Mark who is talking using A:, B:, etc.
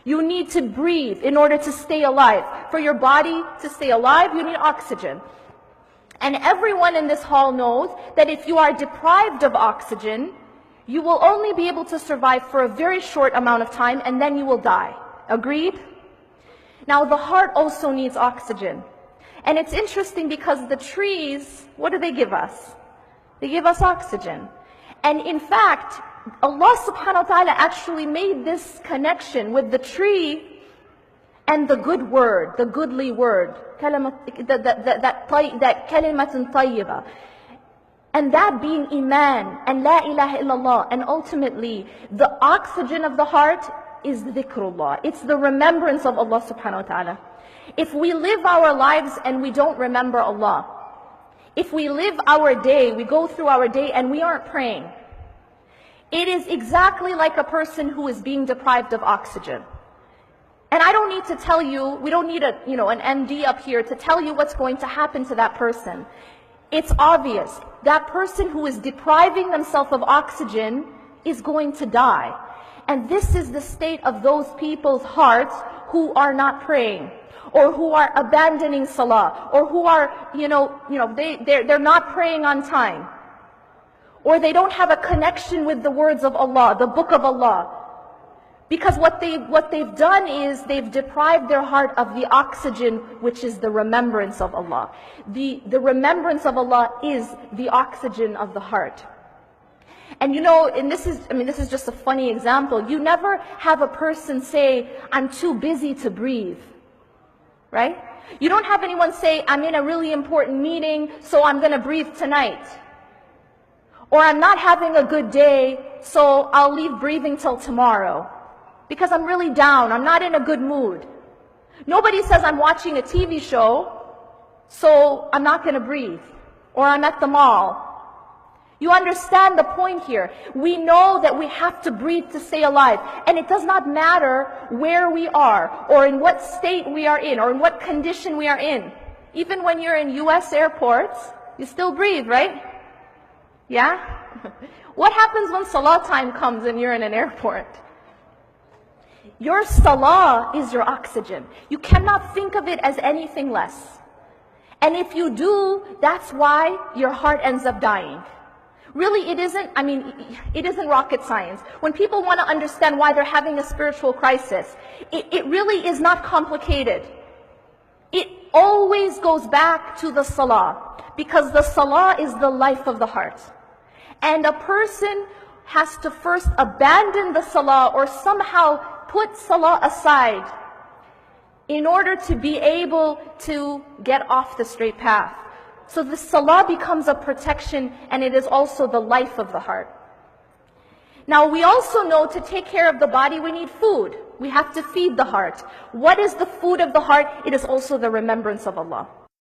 A: You need to breathe in order to stay alive. For your body to stay alive, you need oxygen. And everyone in this hall knows that if you are deprived of oxygen, you will only be able to survive for a very short amount of time, and then you will die. Agreed? Now, the heart also needs oxygen. And it's interesting because the trees, what do they give us? They give us oxygen. And in fact, Allah subhanahu wa ta'ala actually made this connection with the tree and the good word, the goodly word, that kalimatun tayyiba. And that being Iman and La ilaha illallah. And ultimately, the oxygen of the heart is dhikrullah. It's the remembrance of Allah subhanahu wa ta'ala. If we live our lives and we don't remember Allah, if we live our day, we go through our day and we aren't praying, it is exactly like a person who is being deprived of oxygen. And I don't need to tell you, we don't need an MD up here to tell you what's going to happen to that person. It's obvious. That person who is depriving themselves of oxygen is going to die. And this is the state of those people's hearts who are not praying, or who are abandoning salah, or who are, they're not praying on time, or they don't have a connection with the words of Allah, the book of Allah. Because what they've done is they've deprived their heart of the oxygen, which is the remembrance of Allah. The remembrance of Allah is the oxygen of the heart. And this is just a funny example. You never have a person say, I'm too busy to breathe. Right? You don't have anyone say, I'm in a really important meeting, so I'm going to breathe tonight. Or I'm not having a good day, so I'll leave breathing till tomorrow. Because I'm really down, I'm not in a good mood. Nobody says I'm watching a TV show, so I'm not going to breathe. Or I'm at the mall. You understand the point here. We know that we have to breathe to stay alive. And it does not matter where we are, or in what state we are in, or in what condition we are in. Even when you're in US airports, you still breathe, right? Yeah? What happens when salah time comes and you're in an airport? Your salah is your oxygen. You cannot think of it as anything less. And if you do, that's why your heart ends up dying. Really, it isn't rocket science. When people want to understand why they're having a spiritual crisis, it really is not complicated. It always goes back to the salah, because the salah is the life of the heart. And a person has to first abandon the salah, or somehow put salah aside, in order to be able to get off the straight path. So the salah becomes a protection, and it is also the life of the heart. Now, we also know to take care of the body, we need food. We have to feed the heart. What is the food of the heart? It is also the remembrance of Allah.